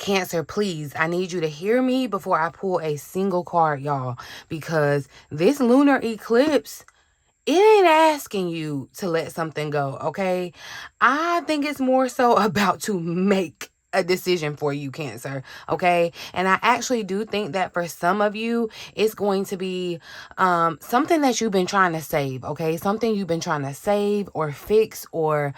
Cancer, please, I need you to hear me before I pull a single card, y'all, because this lunar eclipse, it ain't asking you to let something go, okay? I think it's more so about to make a decision for you, Cancer, okay? And I actually do think that for some of you, it's going to be something that you've been trying to save, okay? Something you've been trying to save or fix or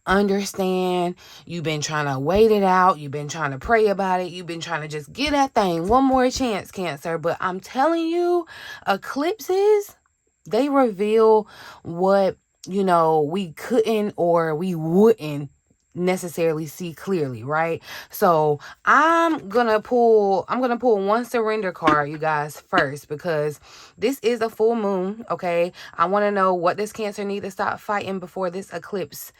understand. You've been trying to wait it out. You've been trying to pray about it. You've been trying to just get that thing one more chance, Cancer. But I'm telling you, eclipses, they reveal what, we couldn't or we wouldn't necessarily see clearly, right? So I'm gonna pull one surrender card, you guys, first, because this is a full moon. Okay, I want to know what this Cancer need to stop fighting before this eclipse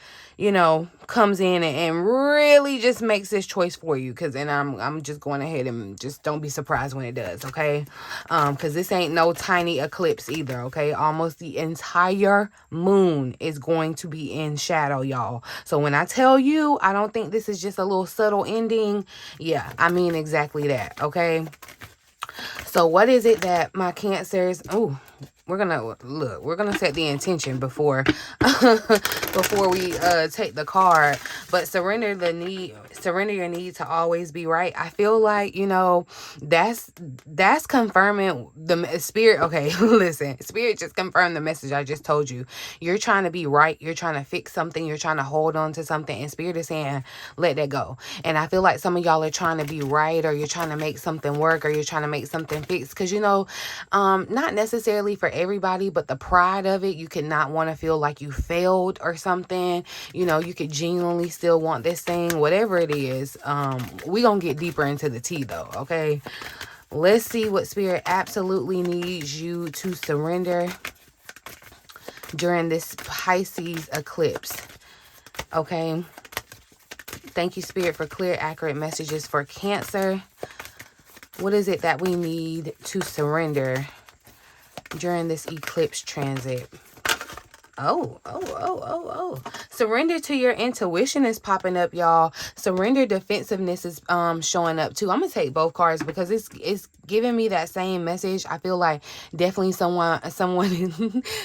comes in and really just makes this choice for you. Because then I'm just going ahead and just don't be surprised when it does. Okay, because this ain't no tiny eclipse either. Okay, almost the entire moon is going to be in shadow, y'all. So when I tell you, I don't think this is just a little subtle ending. Yeah, I mean exactly that. Okay, so what is it that my Cancers, we're gonna set the intention before before we take the card. But surrender your need to always be right. I feel like, that's confirming the spirit. Okay, listen, spirit just confirmed the message I just told you. You're trying to be right, you're trying to fix something, you're trying to hold on to something, and spirit is saying let that go. And I feel like some of y'all are trying to be right, or you're trying to make something work, or you're trying to make something fix, because not necessarily for everybody, but the pride of it, you could not want to feel like you failed or something. You could genuinely still want this thing, whatever it is. We gonna get deeper into the tea though. Okay, let's see what spirit absolutely needs you to surrender during this Pisces eclipse. Okay, thank you, spirit, for clear, accurate messages for Cancer. What is it that we need to surrender during this eclipse transit? Oh. Surrender to your intuition is popping up, y'all. Surrender defensiveness is showing up too. I'm gonna take both cards because it's giving me that same message. I feel like definitely someone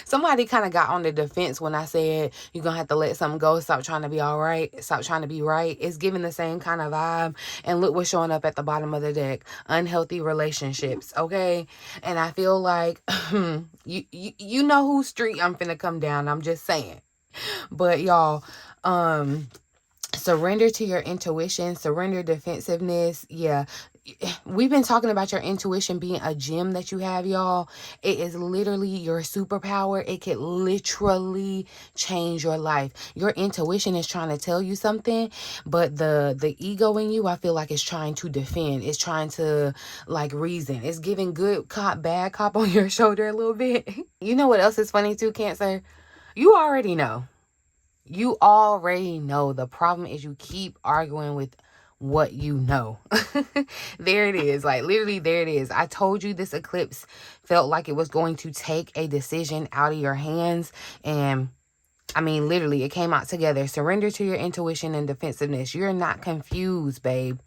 somebody kind of got on the defense when I said you're gonna have to let something go. Stop trying to be all right. Stop trying to be right. It's giving the same kind of vibe. And look what's showing up at the bottom of the deck. Unhealthy relationships. Okay. And I feel like you know whose street I'm finna come down. I'm just saying. But y'all, surrender to your intuition, surrender defensiveness. Yeah, we've been talking about your intuition being a gem that you have, y'all. It is literally your superpower. It could literally change your life. Your intuition is trying to tell you something, but the ego in you, I feel like, is trying to defend. It's trying to reason. It's giving good cop, bad cop on your shoulder a little bit. You know what else is funny too, Cancer? You already know. You already know. The problem is you keep arguing with what you know. There it is. Literally, there it is. I told you this eclipse felt like it was going to take a decision out of your hands. And I mean, literally, it came out together. Surrender to your intuition and defensiveness. You're not confused, babe.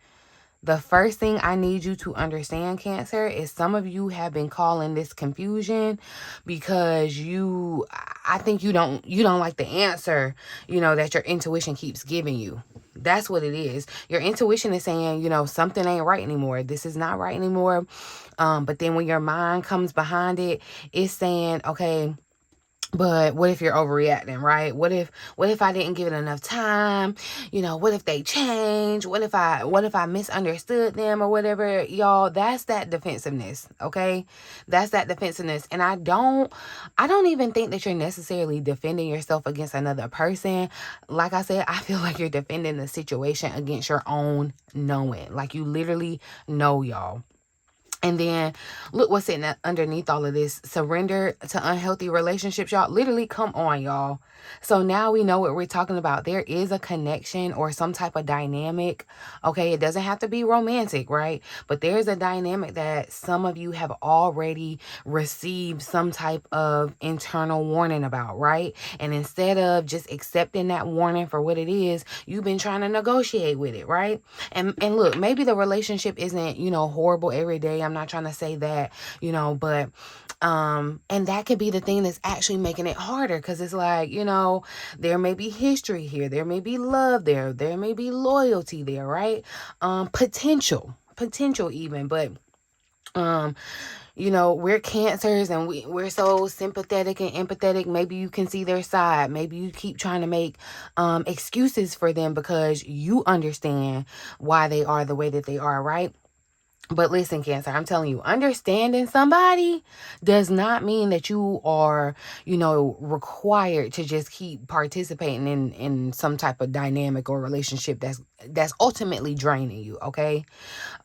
The first thing I need you to understand, Cancer, is some of you have been calling this confusion because I think you don't like the answer, that your intuition keeps giving you. That's what it is. Your intuition is saying, something ain't right anymore. This is not right anymore. But then when your mind comes behind it, it's saying, okay, but what if you're overreacting, right? What if I didn't give it enough time? What if they change? What if I misunderstood them or whatever? Y'all, that's that defensiveness, okay? That's that defensiveness. And I don't even think that you're necessarily defending yourself against another person. Like I said, I feel like you're defending the situation against your own knowing. Like you literally know, y'all. And then look what's sitting underneath all of this. Surrender to unhealthy relationships, y'all. Literally, come on, y'all. So now we know what we're talking about. There is a connection or some type of dynamic. Okay, it doesn't have to be romantic, right? But there's a dynamic that some of you have already received some type of internal warning about, right? And instead of just accepting that warning for what it is, you've been trying to negotiate with it, right? And look, maybe the relationship isn't, horrible every day. I'm not trying to say that, but and that could be the thing that's actually making it harder, because it's like, there may be history here, there may be love there may be loyalty there, right? Potential even, but we're Cancers, and we're so sympathetic and empathetic. Maybe you can see their side. Maybe you keep trying to make excuses for them because you understand why they are the way that they are, right? But listen, Cancer, I'm telling you, understanding somebody does not mean that you are, required to just keep participating in some type of dynamic or relationship that's ultimately draining you, okay?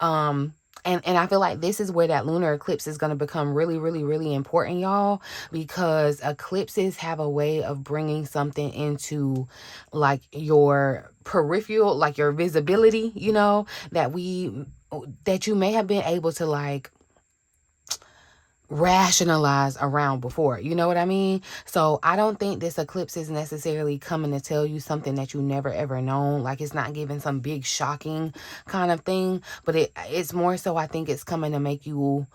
And I feel like this is where that lunar eclipse is going to become really, really, really important, y'all, because eclipses have a way of bringing something into like your peripheral, like your visibility, that you may have been able to like rationalize around before. You know what I mean? So I don't think this eclipse is necessarily coming to tell you something that you never ever known. Like, it's not giving some big shocking kind of thing, but it's more so I think it's coming to make you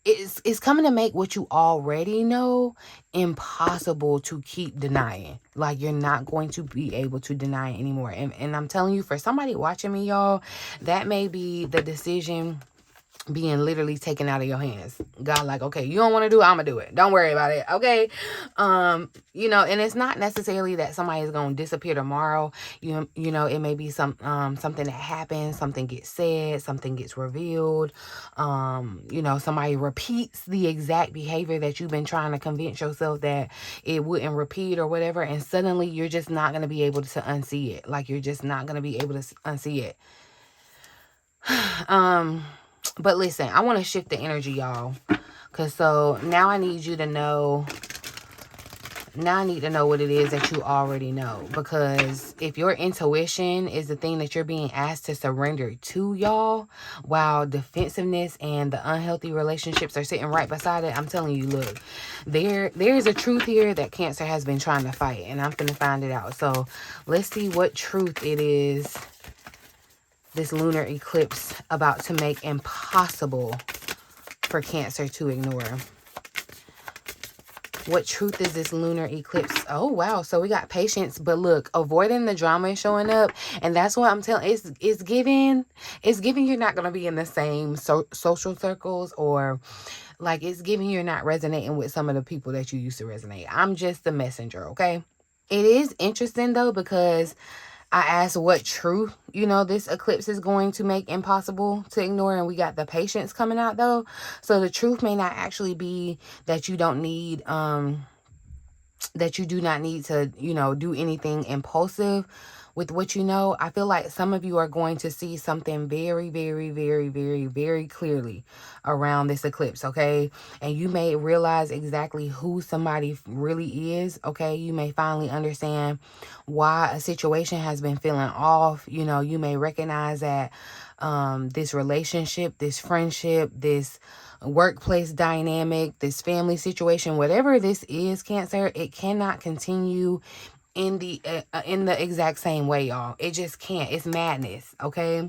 it's coming to make what you already know impossible to keep denying. Like, you're not going to be able to deny it anymore. And I'm telling you, for somebody watching me, y'all, that may be the decision being literally taken out of your hands. God, like, okay, you don't want to do it, I'm gonna do it, don't worry about it, okay? And it's not necessarily that somebody is gonna disappear tomorrow. It may be something that happens, something gets said, something gets revealed, somebody repeats the exact behavior that you've been trying to convince yourself that it wouldn't repeat or whatever, and suddenly you're just not gonna be able to unsee it. Like, you're just not gonna be able to unsee it. But listen, I want to shift the energy, y'all. Because so now I need you to know. Now I need to know what it is that you already know. Because if your intuition is the thing that you're being asked to surrender to, y'all, while defensiveness and the unhealthy relationships are sitting right beside it, I'm telling you, look, there's a truth here that Cancer has been trying to fight. And I'm finna find it out. So let's see what truth it is this lunar eclipse about to make impossible for Cancer to ignore. What truth is this lunar eclipse? Oh, wow. So we got patience, but look, avoiding the drama is showing up. And that's what I'm telling. It's giving you're not going to be in the same social circles, or like, it's giving you're not resonating with some of the people that you used to resonate. I'm just the messenger, okay? It is interesting though, because I asked what truth, this eclipse is going to make impossible to ignore. And we got the patience coming out though. So the truth may not actually be that you don't need, that you do not need to, do anything impulsive with what you know. I feel like some of you are going to see something very, very, very, very, very clearly around this eclipse, okay? And you may realize exactly who somebody really is, okay? You may finally understand why a situation has been feeling off. You may recognize that this relationship, this friendship, this workplace dynamic, this family situation, whatever this is, Cancer, it cannot continue in the exact same way, y'all. It just can't. It's madness, okay?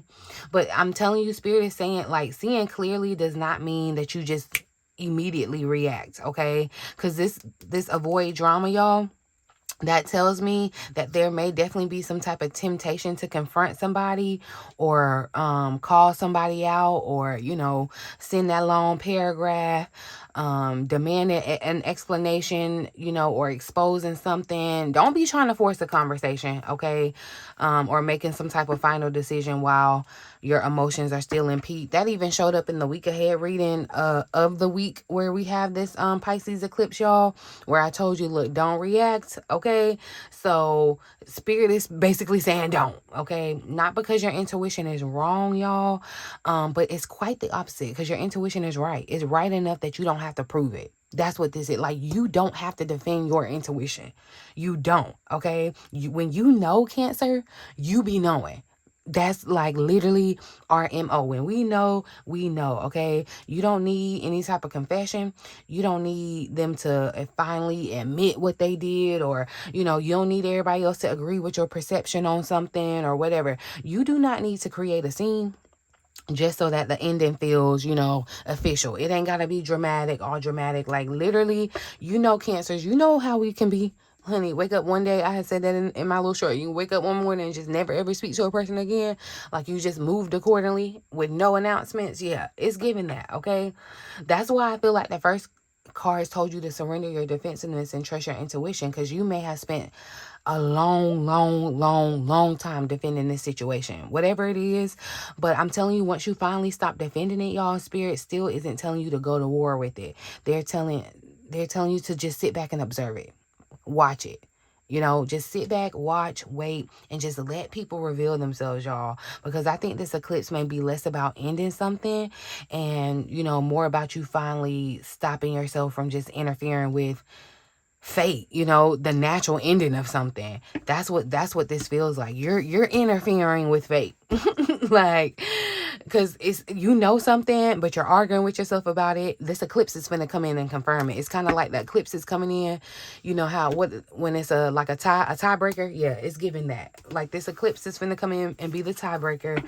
But I'm telling you, Spirit is saying, like, seeing clearly does not mean that you just immediately react, okay? Because this avoid drama, y'all, that tells me that there may definitely be some type of temptation to confront somebody, or call somebody out, or send that long paragraph demanding an explanation, or exposing something. Don't be trying to force a conversation, okay? Or making some type of final decision while your emotions are still in peak. That even showed up in the week ahead reading of the week where we have this Pisces eclipse, y'all, where I told you, look, don't react, okay? okay? So Spirit is basically saying don't, okay? Not because your intuition is wrong, y'all, but it's quite the opposite, because your intuition is right. It's right enough that you don't have to prove it. That's what this is. Like, you don't have to defend your intuition. You don't, okay? When you know, Cancer, you be knowing. That's like literally our MO. When we know, okay? You don't need any type of confession. You don't need them to finally admit what they did, or, you don't need everybody else to agree with your perception on something or whatever. You do not need to create a scene just so that the ending feels, official. It ain't gotta be dramatic, all dramatic. Like, literally, Cancers, you know how we can be. Honey, wake up one day. I had said that in my little short. You wake up one morning and just never ever speak to a person again. Like, you just moved accordingly with no announcements. Yeah, it's giving that, okay? That's why I feel like the first cards told you to surrender your defensiveness and trust your intuition, because you may have spent a long time defending this situation, whatever it is. But I'm telling you, once you finally stop defending it, y'all, Spirit still isn't telling you to go to war with it. They're telling you to just sit back and observe it, watch it. Just sit back, watch, wait, and just let people reveal themselves, y'all. Because I think this eclipse may be less about ending something and, more about you finally stopping yourself from just interfering with fate, the natural ending of something. That's what this feels like. You're interfering with fate. Like, because it's, something, but you're arguing with yourself about it. This eclipse is finna come in and confirm it. It's kind of like the eclipse is coming in. When it's a tiebreaker. Yeah, it's giving that. Like, this eclipse is finna come in and be the tiebreaker.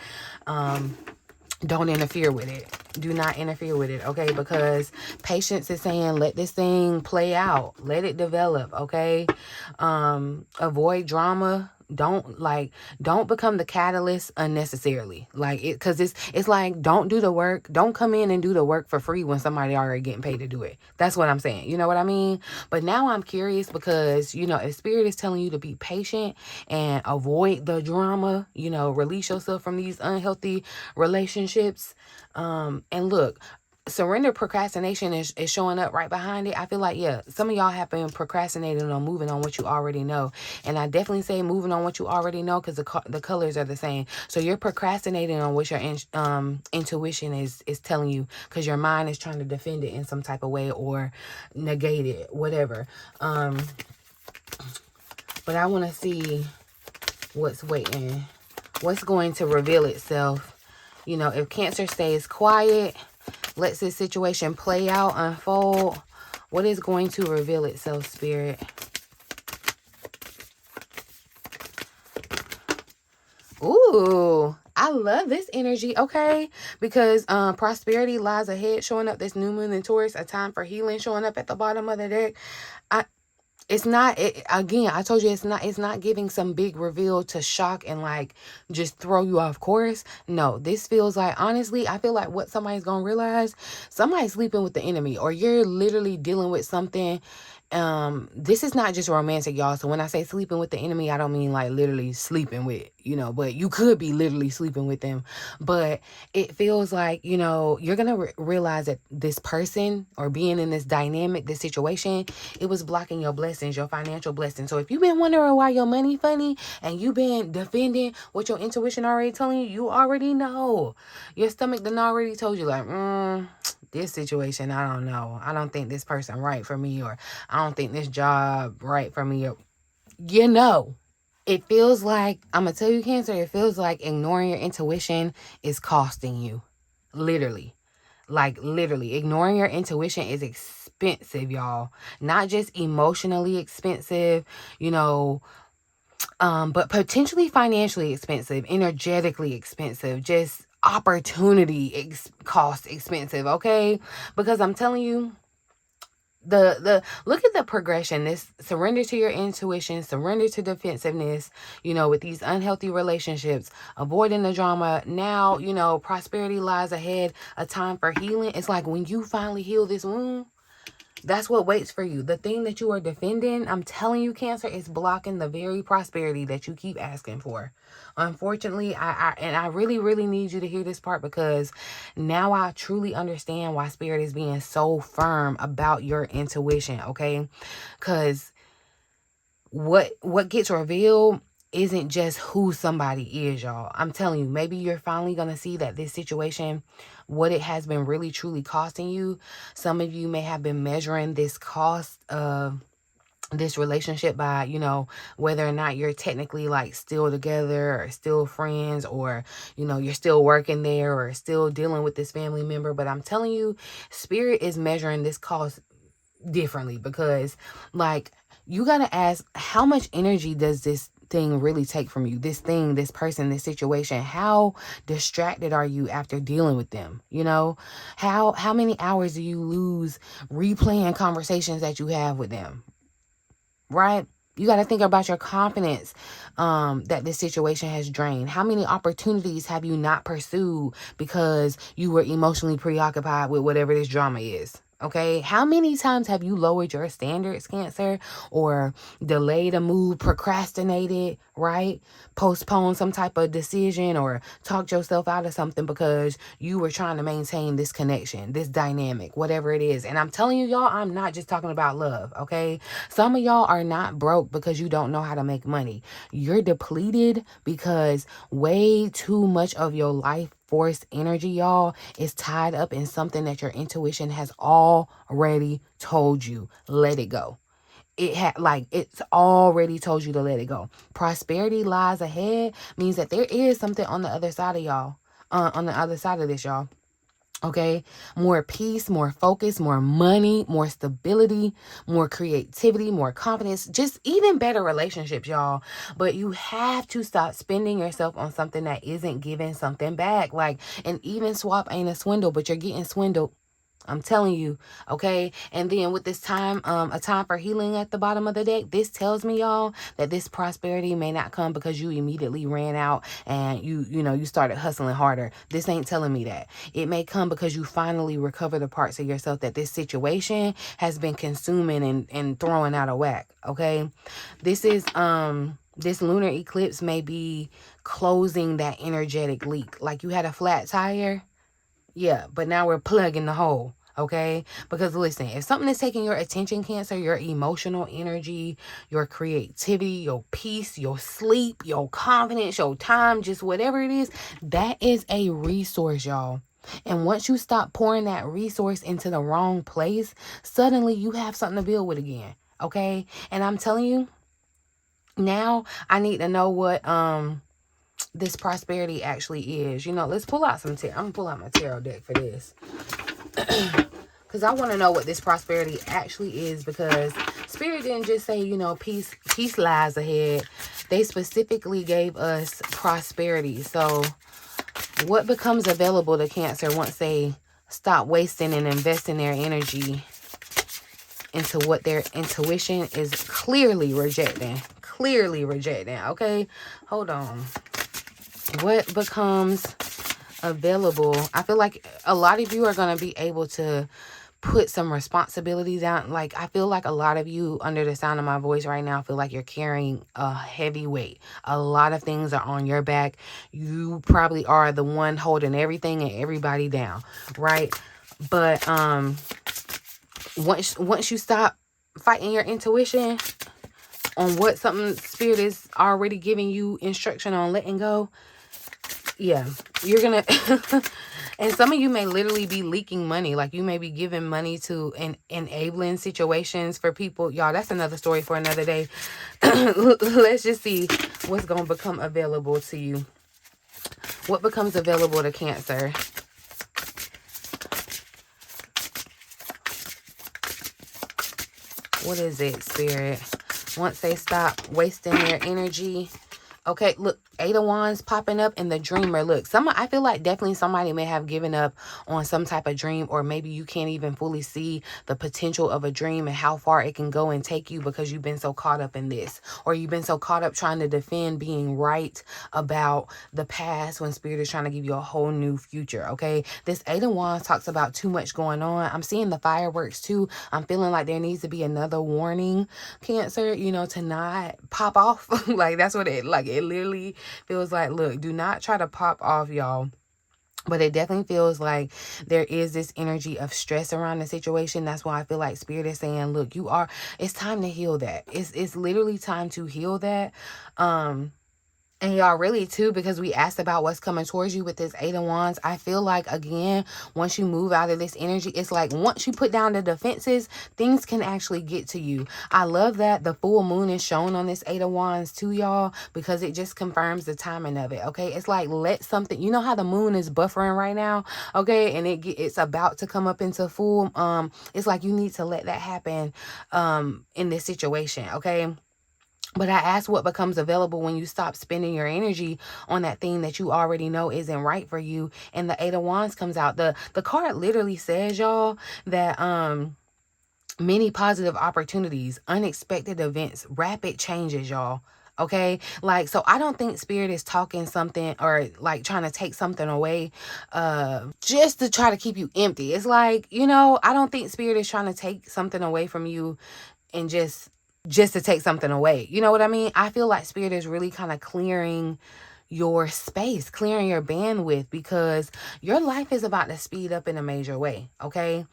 Don't interfere with it. Do not interfere with it, okay? Because patience is saying, let this thing play out. Let it develop, okay? Avoid drama. Don't become the catalyst unnecessarily. Because it's like, don't do the work. Don't come in and do the work for free when somebody already getting paid to do it. That's what I'm saying. You know what I mean? But now I'm curious because, if Spirit is telling you to be patient and avoid the drama, release yourself from these unhealthy relationships. And look, surrender procrastination is showing up right behind it. I feel like, yeah, some of y'all have been procrastinating on moving on what you already know. And I definitely say moving on what you already know, because the colors are the same. So you're procrastinating on what your intuition is telling you, because your mind is trying to defend it in some type of way or negate it, whatever. But I want to see what's waiting, what's going to reveal itself. If Cancer stays quiet, lets this situation play out, unfold, what is going to reveal itself, Spirit? Ooh, I love this energy, okay? Because prosperity lies ahead, showing up, this new moon in Taurus, a time for healing showing up at the bottom of the deck. Again, I told you, it's not giving some big reveal to shock and just throw you off course. No, this feels like, honestly, I feel like what somebody's gonna realize, somebody's sleeping with the enemy, or you're literally dealing with something. This is not just romantic, y'all. So when I say sleeping with the enemy, I don't mean like literally sleeping with, but you could be literally sleeping with them. But it feels like, you're gonna realize that this person, or being in this dynamic, this situation, it was blocking your blessings, your financial blessings. So if you've been wondering why your money funny and you've been defending what your intuition already telling you, you already know. Your stomach done already told you, like, this situation, I don't know. I don't think this person right for me, or I don't think this job right for me. Or, it feels like, I'm going to tell you, Cancer, it feels like ignoring your intuition is costing you. Literally. Literally, ignoring your intuition is expensive, y'all. Not just emotionally expensive, but potentially financially expensive, energetically expensive, just opportunity cost expensive, okay? Because I'm telling you, the look at the progression. This surrender to your intuition, surrender to defensiveness, with these unhealthy relationships, avoiding the drama. Now, prosperity lies ahead, a time for healing. It's like when you finally heal this wound, that's what waits for you. The thing that you are defending, I'm telling you, Cancer, is blocking the very prosperity that you keep asking for. Unfortunately, I really, really need you to hear this part, because now I truly understand why Spirit is being so firm about your intuition, okay? Because what gets revealed isn't just who somebody is, y'all. I'm telling you, maybe you're finally going to see that this situation, what it has been really truly costing you. Some of you may have been measuring this cost of this relationship by, whether or not you're technically like still together or still friends, or, you're still working there or still dealing with this family member. But I'm telling you, spirit is measuring this cost differently, because like, you got to ask, how much energy does this thing really take from you? This thing, this person, this situation, how distracted are you after dealing with them? How many hours do you lose replaying conversations that you have with them? Right? You got to think about your confidence that this situation has drained. How many opportunities have you not pursued because you were emotionally preoccupied with whatever this drama is? Okay, how many times have you lowered your standards, Cancer, or delayed a move, procrastinated, right? Postponed some type of decision, or talked yourself out of something because you were trying to maintain this connection, this dynamic, whatever it is. And I'm telling you, y'all, I'm not just talking about love, okay? Some of y'all are not broke because you don't know how to make money. You're depleted because way too much of your life force energy, y'all, is tied up in something that your intuition has already told you. Let it go. It's already told you to let it go. Prosperity lies ahead means that there is something on the other side of y'all. On the other side of this, y'all. Okay, more peace, more focus, more money, more stability, more creativity, more confidence, just even better relationships, y'all. But you have to stop spending yourself on something that isn't giving something back. Like, an even swap ain't a swindle, but you're getting swindled. I'm telling you, okay? And then with this time, a time for healing at the bottom of the deck, this tells me, y'all, that this prosperity may not come because you immediately ran out and you started hustling harder. This ain't telling me that. It may come because you finally recover the parts of yourself that this situation has been consuming and throwing out of whack, okay? This is, this lunar eclipse may be closing that energetic leak. Like, you had a flat tire. Yeah, but now we're plugging the hole, okay? Because listen, if something is taking your attention, Cancer, your emotional energy, your creativity, your peace, your sleep, your confidence, your time, just whatever it is, that is a resource, y'all. And once you stop pouring that resource into the wrong place, suddenly you have something to build with again, okay? And I'm telling you, now I need to know what this prosperity actually is. Let's pull out some tarot. I'm gonna pull out my tarot deck for this because I want to know what this prosperity actually is, because spirit didn't just say, peace lies ahead. They specifically gave us prosperity. So what becomes available to Cancer once they stop wasting and investing their energy into what their intuition is clearly rejecting? Okay, hold on. What becomes available? I feel like a lot of you are going to be able to put some responsibilities out. Like, I feel like a lot of you, under the sound of my voice right now, feel like you're carrying a heavy weight. A lot of things are on your back. You probably are the one holding everything and everybody down, right? But once you stop fighting your intuition on what something spirit is already giving you instruction on letting go, yeah, you're gonna and some of you may literally be leaking money. Like, you may be giving money to enabling situations for people. Y'all, that's another story for another day. Let's just see what's gonna become available to you. What becomes available to Cancer? What is it, Spirit? Once they stop wasting their energy. Okay, look, Eight of Wands popping up in the Dreamer. Look, I feel like definitely somebody may have given up on some type of dream, or maybe you can't even fully see the potential of a dream and how far it can go and take you because you've been so caught up in this, or you've been so caught up trying to defend being right about the past when spirit is trying to give you a whole new future, okay? This Eight of Wands talks about too much going on. I'm seeing the fireworks too. I'm feeling like there needs to be another warning, Cancer, to not pop off. Like, that's what it literally feels like. Look, do not try to pop off, y'all, But it definitely feels like there is this energy of stress around the situation. That's why I feel like Spirit is saying, look, it's time to heal that. It's literally time to heal that. And y'all, really too, because we asked about what's coming towards you with this Eight of Wands. I feel like, again, once you move out of this energy, it's like once you put down the defenses, things can actually get to you. I love that the full moon is shown on this Eight of Wands too, y'all, because it just confirms the timing of it. Okay, it's like, let something, you know how the moon is buffering right now, okay, and it's about to come up into full. It's like you need to let that happen in this situation. Okay. But I asked what becomes available when you stop spending your energy on that thing that you already know isn't right for you. And the Eight of Wands comes out. The card literally says, y'all, that many positive opportunities, unexpected events, rapid changes, y'all. Okay, like, so I don't think Spirit is talking something or like trying to take something away just to try to keep you empty. It's like, I don't think Spirit is trying to take something away from you and just to take something away. You know what I mean? I feel like Spirit is really kind of clearing your space, clearing your bandwidth, because your life is about to speed up in a major way. Okay.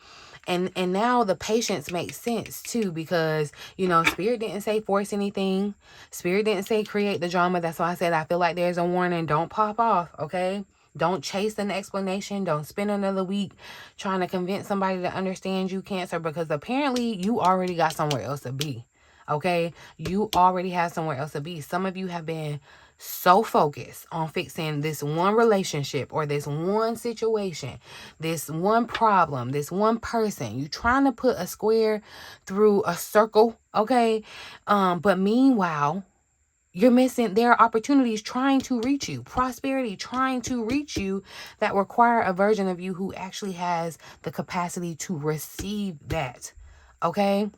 And now the patience makes sense too, because Spirit didn't say force anything. Spirit didn't say create the drama. That's why I said I feel like there's a warning. Don't pop off. Okay. Don't chase an explanation. Don't spend another week trying to convince somebody to understand you, Cancer, because apparently you already got somewhere else to be. Okay, you already have somewhere else to be. Some of you have been so focused on fixing this one relationship or this one situation, this one problem, this one person. You trying to put a square through a circle, okay? But meanwhile, you're missing, there are opportunities trying to reach you, prosperity trying to reach you, that require a version of you who actually has the capacity to receive that, okay?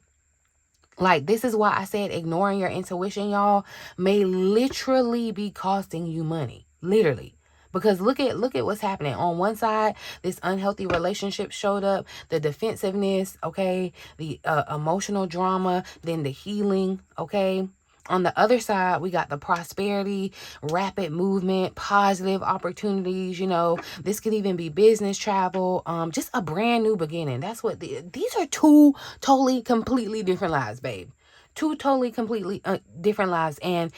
Like, this is why I said ignoring your intuition, y'all, may literally be costing you money. Literally. Because look at what's happening. On one side, this unhealthy relationship showed up, the defensiveness, okay, the emotional drama, then the healing, okay. On the other side, we got the prosperity, rapid movement, positive opportunities. This could even be business travel, just a brand new beginning. That's what these are. Two totally, completely different lives, babe. Two totally, completely different lives. And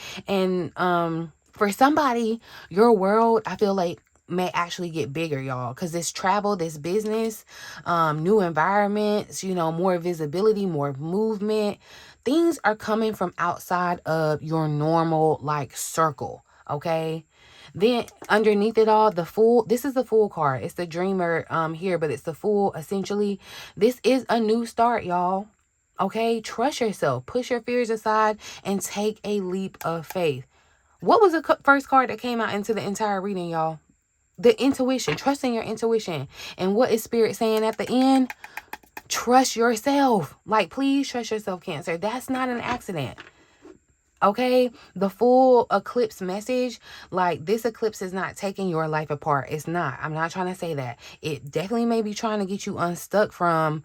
for somebody, your world, I feel like, may actually get bigger, y'all, because this travel, this business, new environments, more visibility, more movement, things are coming from outside of your normal like circle. Okay. Then underneath it all, this is the Fool card. It's the Dreamer here, but it's the Fool. Essentially, this is a new start, y'all. Okay, trust yourself, push your fears aside, and take a leap of faith. What was the first card that came out into the entire reading, y'all? The intuition, trusting your intuition. And what is Spirit saying at the end? Trust yourself. Like, please trust yourself, Cancer. That's not an accident. Okay, the full eclipse message, like, this eclipse is not taking your life apart. It's not. I'm not trying to say that. It definitely may be trying to get you unstuck from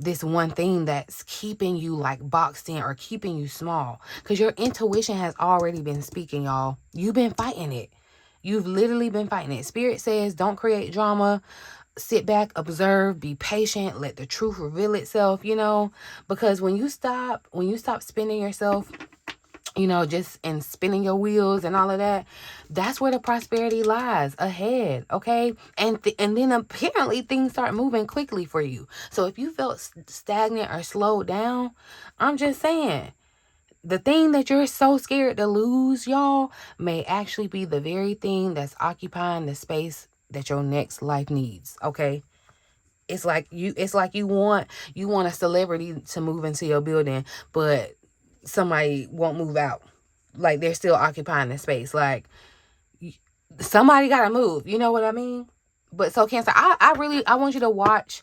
this one thing that's keeping you like boxed in or keeping you small, because your intuition has already been speaking, y'all. You've been fighting it. You've literally been fighting it. Spirit says don't create drama. Sit back, observe, be patient, let the truth reveal itself, because when you stop spinning yourself, just and spinning your wheels and all of that, that's where the prosperity lies ahead. Okay. And then apparently things start moving quickly for you. So if you felt stagnant or slowed down, I'm just saying, the thing that you're so scared to lose, y'all, may actually be the very thing that's occupying the space that your next life needs. Okay. It's like you want a celebrity to move into your building, but somebody won't move out. Like, they're still occupying the space. Like, somebody gotta move. You know what I mean? But so, Cancer, I want you to watch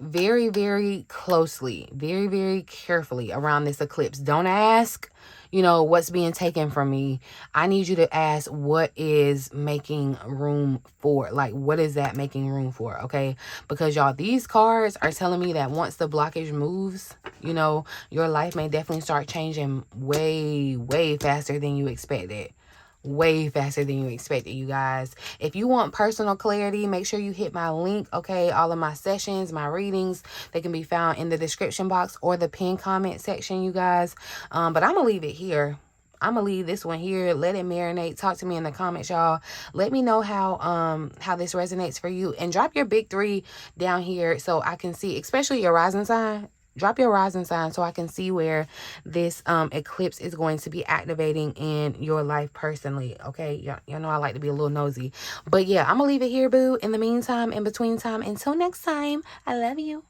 very, very closely, very, very carefully around this eclipse. Don't ask, what's being taken from me. I need you to ask, what is making room for? Like, what is that making room for? Okay. Because, y'all, these cards are telling me that once the blockage moves, your life may definitely start changing way, way faster than you expected. way faster than you expected, you guys. If you want personal clarity, make sure you hit my link, okay? All of my sessions, my readings, they can be found in the description box or the pinned comment section, you guys. But I'm gonna leave it here. I'm gonna leave this one here. Let it marinate. Talk to me in the comments, y'all. Let me know how this resonates for you, and drop your big 3 down here so I can see, especially your rising sign. Drop your rising sign so I can see where this eclipse is going to be activating in your life personally. Okay, y'all know I like to be a little nosy. But yeah, I'm gonna leave it here, boo. In the meantime, in between time, until next time, I love you.